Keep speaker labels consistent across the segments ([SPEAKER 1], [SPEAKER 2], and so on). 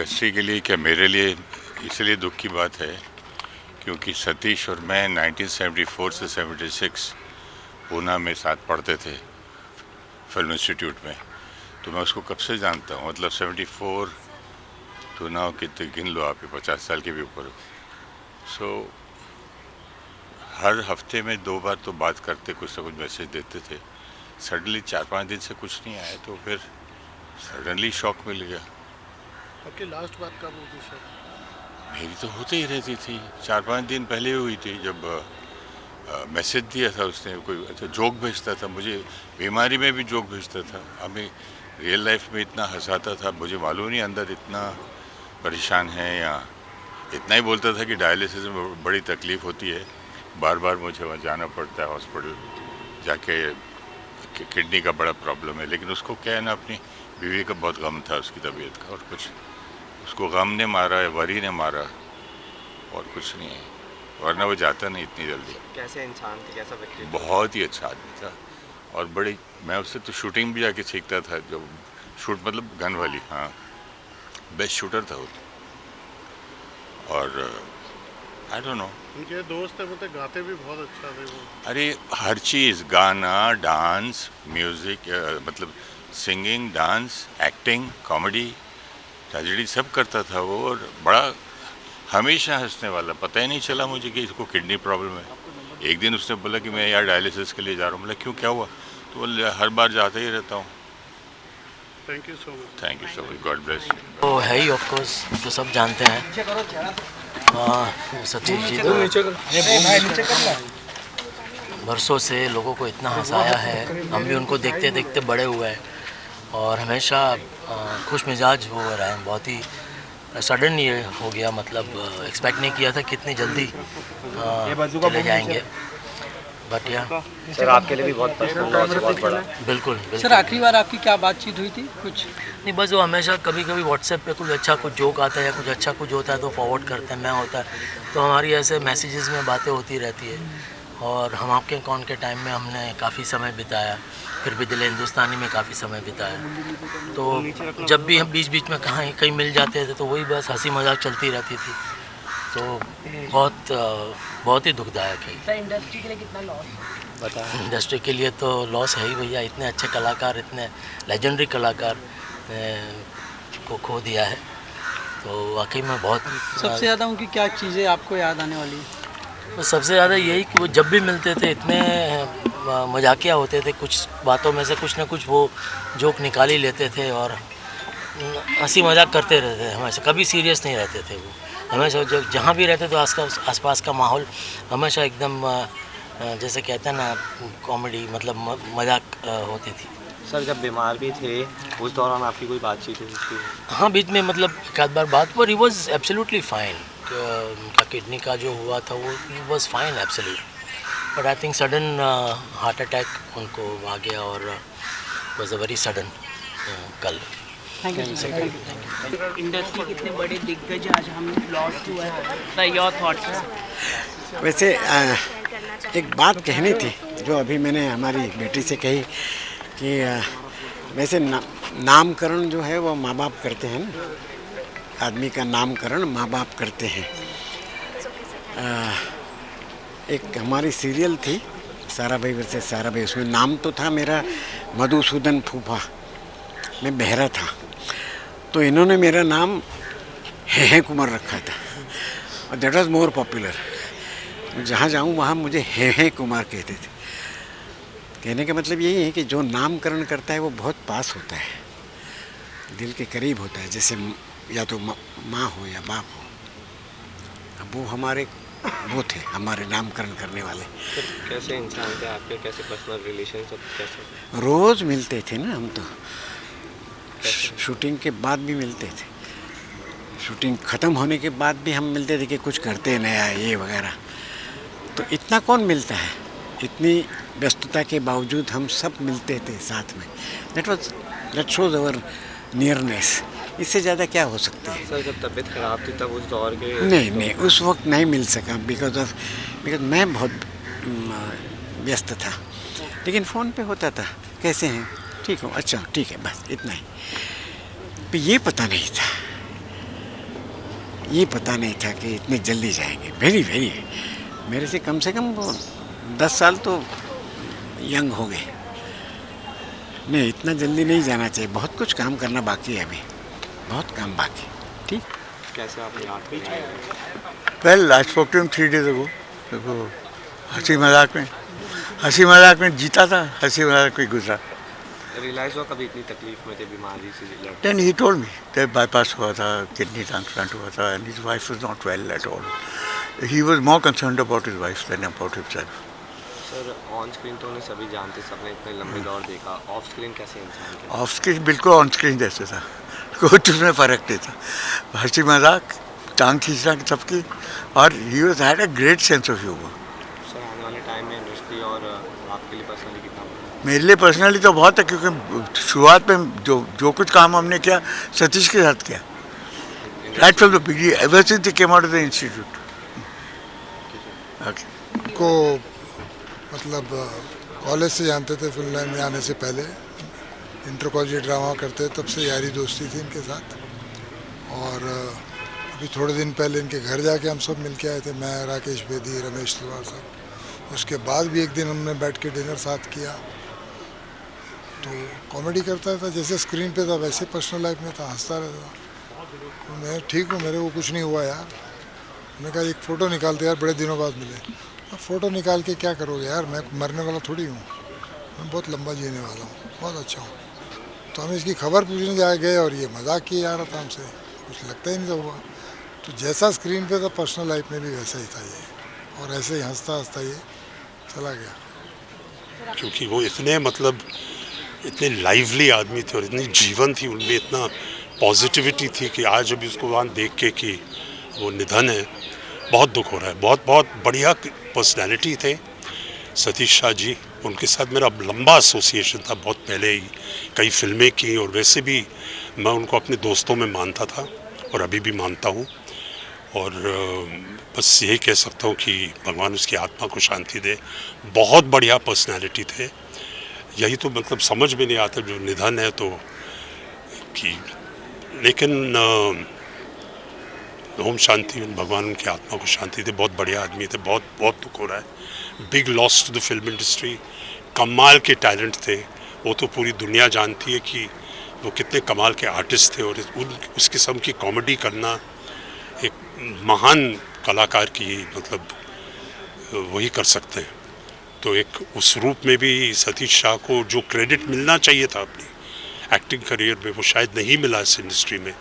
[SPEAKER 1] Industry के लिए क्या मेरे लिए इसलिए दुख की बात है क्योंकि सतीश और मैं 1974 से 76 पूना में साथ पढ़ते थे फिल्म इंस्टीट्यूट में। तो मैं उसको कब से जानता हूँ, मतलब 74 तो ना कितने गिन लो आप, 50 साल के भी ऊपर। सो हर हफ्ते में 2 बार तो बात करते, कुछ ना कुछ मैसेज देते थे। सडनली 4-5 दिन से कुछ नहीं आया तो फिर सडनली शॉक मिल गया।
[SPEAKER 2] आपकी लास्ट बात कब हुई थी सर?
[SPEAKER 1] मेरी तो होते ही रहती थी, 4-5 दिन पहले हुई थी जब मैसेज दिया था उसने। कोई अच्छा जोक भेजता था मुझे, बीमारी में भी जोक भेजता था। हमें रियल लाइफ में इतना हंसाता था, मुझे मालूम नहीं अंदर इतना परेशान है। या इतना ही बोलता था कि डायलिसिस में बड़ी तकलीफ़ होती है, बार बार मुझे वहाँ जाना पड़ता है हॉस्पिटल जाके, किडनी का बड़ा प्रॉब्लम है। लेकिन उसको क्या है ना, अपनी बीवी का बहुत गम था उसकी तबीयत का, और कुछ उसको गम ने मारा है, वरी ने मारा, और कुछ नहीं है, वरना वो जाता नहीं इतनी जल्दी।
[SPEAKER 3] कैसे इंसान थे, कैसा व्यक्ति?
[SPEAKER 1] बहुत ही अच्छा आदमी था, और बड़ी, मैं उससे तो शूटिंग भी जाके सीखता था, जो शूट मतलब गन वाली, हाँ बेस्ट शूटर था वो। और आई डोंट नो,
[SPEAKER 2] उनके दोस्त है, मतलब गाते भी बहुत अच्छा थे वो।
[SPEAKER 1] अरे हर चीज़, गाना, डांस, म्यूज़िक, मतलब singing, dance, acting, comedy, tragedy सब करता था वो। और बड़ा हमेशा हंसने वाला, पता ही नहीं चला मुझे कि इसको किडनी प्रॉब्लम है। एक दिन उसने बोला कि मैं यार डायलिसिस के लिए जा रहा हूँ। बोला क्यों, क्या हुआ? तो बोले हर बार जाता ही रहता हूँ।
[SPEAKER 2] Thank you so much.
[SPEAKER 1] Thank you so much, God bless.
[SPEAKER 4] तो है ही ऑफ कोर्स, तो सब जानते हैं। सतीश जी तो बरसों से लोगों को इतना हंसाया है, हम भी उनको देखते देखते बड़े हुए हैं, और हमेशा खुश मिजाज वो रहे हैं। बहुत ही सडन ये हो गया, मतलब एक्सपेक्ट नहीं किया था कितनी जल्दी चले जाएंगे, बट या
[SPEAKER 3] सर आपके लिए भी बहुत पर्सनल लॉस है, बहुत बड़ा।
[SPEAKER 4] बिल्कुल।
[SPEAKER 5] सर आखिरी बार आपकी क्या बातचीत हुई थी? कुछ
[SPEAKER 4] नहीं, बस वो हमेशा कभी कभी व्हाट्सएप पे कुछ अच्छा कुछ जोक आता है या कुछ अच्छा कुछ होता है तो फॉरवर्ड करते हैं, मैं होता है तो हमारी ऐसे मैसेजेस में बातें होती रहती है। और हम आपके कौन के टाइम में हमने काफ़ी समय बिताया, फिर भी दिल हिंदुस्तानी में काफ़ी समय बिताया। तो जब भी हम बीच बीच में कहीं कहीं मिल जाते थे तो वही बस हंसी मजाक चलती रहती थी। तो बहुत ही दुखदायक है।
[SPEAKER 5] सर इंडस्ट्री के लिए कितना लॉस
[SPEAKER 3] बता?
[SPEAKER 4] इंडस्ट्री के लिए तो लॉस है ही भैया, इतने अच्छे कलाकार, इतने लेजेंडरी कलाकार को खो दिया है, तो वाकई में बहुत।
[SPEAKER 5] सबसे ज़्यादा उनकी क्या चीज़ें आपको याद आने वाली है?
[SPEAKER 4] सबसे ज़्यादा यही कि वो जब भी मिलते थे इतने मजाकिया होते थे, कुछ बातों में से कुछ ना कुछ वो जोक निकाल ही लेते थे और हंसी मजाक करते रहते थे हमेशा, कभी सीरियस नहीं रहते थे वो हमेशा। जब जहाँ भी रहते तो आसपास का माहौल हमेशा एकदम जैसे कहते हैं ना कॉमेडी, मतलब मजाक होती थी।
[SPEAKER 3] सर जब बीमार भी थे उस दौरान आपकी कोई बातचीत हुई थी?
[SPEAKER 4] हाँ, बीच में मतलब एक आध बार बात, पर ही वॉज एब्सोल्युटली फाइन। उनका किडनी का जो हुआ था वो was fine absolute, but I think sudden heart attack उनको आ गया और वॉज अ वेरी सडन कल।
[SPEAKER 5] Thank you sir. इंडस्ट्री कितने बड़े दिग्गज आज हम लॉस्ट हुआ है, योर थॉट्स?
[SPEAKER 6] वैसे एक बात कहनी थी जो अभी मैंने हमारी बेटी से कही कि वैसे नामकरण जो है वो माँ बाप करते हैं ना, आदमी का नामकरण माँ बाप करते हैं। एक हमारी सीरियल थी सारा भाई वर्सेस सारा भाई, उसमें नाम तो था मेरा मधुसूदन फूफा, मैं बहरा था, तो इन्होंने मेरा नाम है कुमार रखा था और दैट वाज मोर पॉपुलर। जहाँ जाऊँ वहाँ मुझे है कुमार कहते थे। कहने का मतलब यही है कि जो नामकरण करता है वो बहुत पास होता है, दिल के करीब होता है, जैसे या तो माँ हो या बाप हो। अब वो हमारे वो थे हमारे नामकरण करने वाले।
[SPEAKER 3] कैसे इंसान थे आपके, कैसे पर्सनल रिलेशन सब कैसे?
[SPEAKER 6] रोज़ मिलते थे ना हम तो, शूटिंग के बाद भी मिलते थे, शूटिंग ख़त्म होने के बाद भी हम मिलते थे कि कुछ करते नया ये वगैरह। तो इतना कौन मिलता है, इतनी व्यस्तता के बावजूद हम सब मिलते थे साथ में। That shows our nearness. इससे ज़्यादा क्या हो सकता है?
[SPEAKER 3] सर जब तबीयत खराब थी तब उस दौर के
[SPEAKER 6] नहीं उस वक्त नहीं मिल सका बिकॉज मैं बहुत व्यस्त था, लेकिन फ़ोन पे होता था, कैसे हैं, ठीक हो, अच्छा ठीक है, बस इतना ही। तो ये पता नहीं था ये पता नहीं था कि इतने जल्दी जाएंगे। वेरी वेरी, मेरे से कम वो 10 साल तो यंग हो गए। नहीं, इतना जल्दी नहीं जाना चाहिए, बहुत कुछ काम करना बाकी है अभी, बहुत काम बाकी। ठीक,
[SPEAKER 3] कैसे आप याद करेंगे?
[SPEAKER 7] Well, I spoke to him 3 days ago। देखो, हंसी मजाक में जीता था, हंसी मजाक में गुजरा।
[SPEAKER 3] रियलाइज हुआ कभी इतनी तकलीफ में थे, बीमारी से लड़?
[SPEAKER 7] Then he told me that bypass हुआ था, किडनी ट्रांसप्लांट हुआ था, and his wife was not well at all. He was more concerned about his wife than about himself.
[SPEAKER 3] Sir, on screen तो उन्हें सभी जानते, सबने इतने लंबे दौर देखा। ऑफ स्क्रीन कैसे इंसान के?
[SPEAKER 7] ऑफ स्क्रीन बिल्कुल ऑन स्क्रीन जैसे था, कुछ उसमें फ़र्क नहीं था। हंसी मजाक, टांग खींचना सबकी, और he was had a great sense of humour.
[SPEAKER 3] Sir, आने वाले टाइम में इंडस्ट्री और आपके लिए पर्सनली कितना बड़ा?
[SPEAKER 7] मेरे लिए पर्सनली तो बहुत है, क्योंकि शुरुआत में जो कुछ काम हमने किया सतीश के साथ किया, right from the beginning, ever since they came out of the institute. Okay,
[SPEAKER 8] को मतलब कॉलेज से जानते थे, फिल्म लाइन में आने से पहले इंटर कॉलेज ड्रामा करते, तब से यारी दोस्ती थी इनके साथ। और अभी थोड़े दिन पहले इनके घर जाके हम सब मिल के आए थे, मैं, राकेश बेदी, रमेश तिवारी साहब। उसके बाद भी एक दिन हमने बैठ के डिनर साथ किया। तो कॉमेडी करता था, जैसे स्क्रीन पे था वैसे पर्सनल लाइफ में था, हंसता रहता था। तो मैं ठीक हूँ, मेरे को कुछ नहीं हुआ यार। मैंने कहा एक फ़ोटो निकालते यार, बड़े दिनों बाद मिले। अब फ़ोटो निकाल के क्या करोगे यार, मैं मरने वाला थोड़ी हूँ, मैं बहुत लंबा जीने वाला हूँ, बहुत अच्छा हूँ। तो हम इसकी खबर पूछने जा गए और ये मजाक किए जा रहा था हमसे, कुछ लगता ही नहीं था हुआ। तो जैसा स्क्रीन पे था पर्सनल लाइफ में भी वैसा ही था ये, और ऐसे ही हंसता हंसता ये चला गया।
[SPEAKER 9] क्योंकि वो इतने मतलब इतने लाइवली आदमी थे और इतनी जीवन थी उनमें, इतना पॉजिटिविटी थी कि आज अभी उसको वहाँ देख के कि वो निधन है, बहुत दुख हो रहा है। बहुत बहुत बढ़िया पर्सनैलिटी थे सतीश शाह जी, उनके साथ मेरा लंबा एसोसिएशन था, बहुत पहले ही कई फिल्में की, और वैसे भी मैं उनको अपने दोस्तों में मानता था और अभी भी मानता हूँ। और बस यही कह सकता हूँ कि भगवान उसकी आत्मा को शांति दे। बहुत बढ़िया पर्सनैलिटी थे, यही तो मतलब समझ में नहीं आता जो निधन है तो कि, लेकिन ओम शांति, भगवान उनकी आत्मा को शांति दे। बहुत बढ़िया आदमी थे, बहुत बहुत दुख हो रहा है। Big loss to the film industry. कमाल के टैलेंट थे, वो तो पूरी दुनिया जानती है कि वो कितने कमाल के आर्टिस्ट थे, और उस किस्म की कॉमेडी करना एक महान कलाकार की मतलब वही कर सकते हैं। तो एक उस रूप में भी सतीश शाह को जो क्रेडिट मिलना चाहिए था अपनी एक्टिंग करियर में, वो शायद नहीं मिला इस इंडस्ट्री में,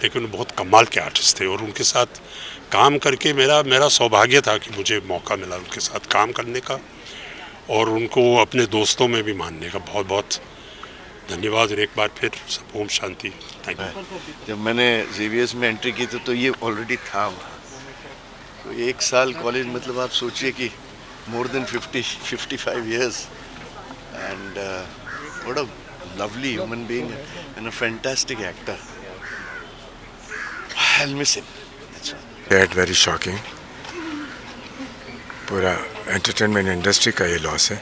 [SPEAKER 9] लेकिन वो बहुत कमाल के आर्टिस्ट थे। और उनके साथ काम करके मेरा सौभाग्य था कि मुझे मौका मिला उनके साथ काम करने का, और उनको अपने दोस्तों में भी मानने का। बहुत बहुत धन्यवाद, और एक बार फिर सब ओम शांति। Thank you.
[SPEAKER 10] जब मैंने जेवियर्स में एंट्री की तो ये ऑलरेडी था वहाँ। तो 1 साल कॉलेज, मतलब आप सोचिए कि more than 55 years, and what a lovely human being and a fantastic actor. I'll miss him. That's all.
[SPEAKER 11] That very shocking. पूरा एंटरटेनमेंट इंडस्ट्री का ये लॉस है।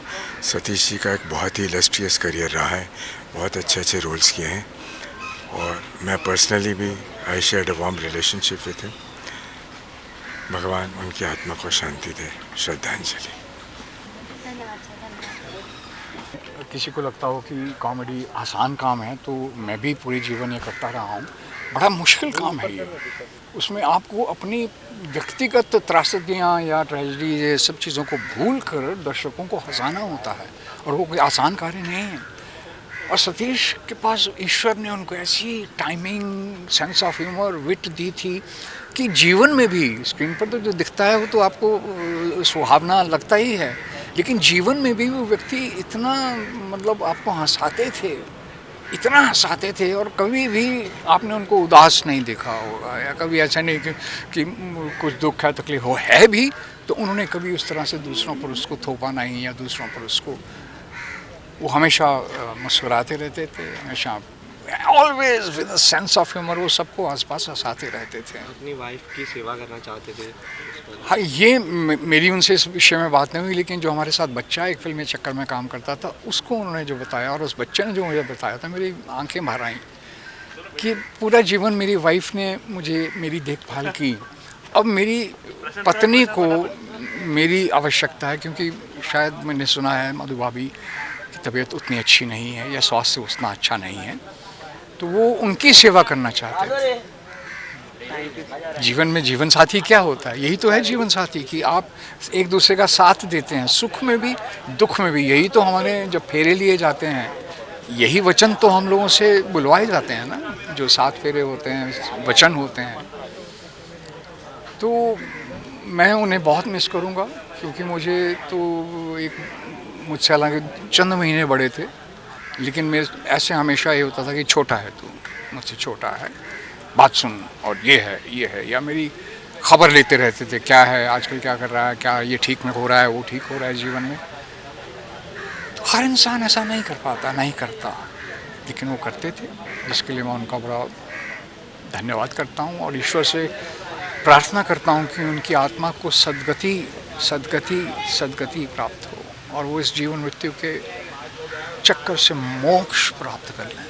[SPEAKER 11] सतीश जी का एक बहुत ही इलस्ट्रियस करियर रहा है, बहुत अच्छे रोल्स किए हैं, और मैं पर्सनली भी I shared a warm relationship with him. भगवान उनकी आत्मा को शांति दे। श्रद्धांजलि।
[SPEAKER 12] किसी को लगता हो कि कॉमेडी आसान काम है, तो मैं भी पूरे जीवन ये करता रहा हूँ। बड़ा मुश्किल काम है ये। उसमें आपको अपनी व्यक्तिगत त्रासदियाँ या ट्रेजेडी, ये सब चीज़ों को भूल कर दर्शकों को हंसाना होता है, और वो कोई आसान कार्य नहीं है। और सतीश के पास ईश्वर ने उनको ऐसी टाइमिंग, सेंस ऑफ ह्यूमर, विट दी थी कि जीवन में भी, स्क्रीन पर तो जो दिखता है वो तो आपको सुहावना लगता ही है, लेकिन जीवन में भी वो व्यक्ति इतना मतलब आपको हंसाते थे, इतना हंसाते थे, और कभी भी आपने उनको उदास नहीं देखा होगा, या कभी ऐसा नहीं कि कुछ दुख है, तकलीफ हो है भी तो उन्होंने कभी उस तरह से दूसरों पर उसको थोपा नहीं, या दूसरों पर उसको, वो हमेशा मुस्कुराते रहते थे, हमेशा always with a sense of humour, वो सबको आसपास हंसाते रहते थे।
[SPEAKER 3] अपनी वाइफ की सेवा करना चाहते थे।
[SPEAKER 12] हाँ, ये मेरी उनसे इस विषय में बात नहीं हुई, लेकिन जो हमारे साथ बच्चा एक फिल्मी चक्कर में काम करता था, उसको उन्होंने जो बताया, और उस बच्चे ने जो मुझे बताया था, मेरी आंखें भर आईं कि पूरा जीवन मेरी वाइफ ने मुझे मेरी देखभाल की। अब मेरी पत्नी को मेरी आवश्यकता है, क्योंकि शायद मैंने सुना है मधु भाभी की तबीयत उतनी अच्छी नहीं है या स्वास्थ्य उतना अच्छा नहीं है, तो वो उनकी सेवा करना चाहते थे। जीवन में जीवन साथी क्या होता है? यही तो है जीवन साथी, कि आप एक दूसरे का साथ देते हैं, सुख में भी दुख में भी। यही तो हमारे जब फेरे लिए जाते हैं, यही वचन तो हम लोगों से बुलवाए जाते हैं ना, जो 7 फेरे होते हैं, वचन होते हैं। तो मैं उन्हें बहुत मिस करूँगा, क्योंकि मुझे तो मुझसे हालांकि चंद महीने बड़े थे, लेकिन मेरे ऐसे हमेशा ये होता था कि छोटा है तू, मुझसे छोटा है, बात सुन, और ये है, या मेरी खबर लेते रहते थे, क्या है आजकल, क्या कर रहा है, क्या ये ठीक में हो रहा है, वो ठीक हो रहा है जीवन में। तो हर इंसान ऐसा नहीं कर पाता, नहीं करता, लेकिन वो करते थे, जिसके लिए मैं उनका बड़ा धन्यवाद करता हूँ और ईश्वर से प्रार्थना करता हूँ कि उनकी आत्मा को सद्गति प्राप्त हो और वो इस जीवन मृत्यु के चक्कर से मोक्ष प्राप्त कर लें।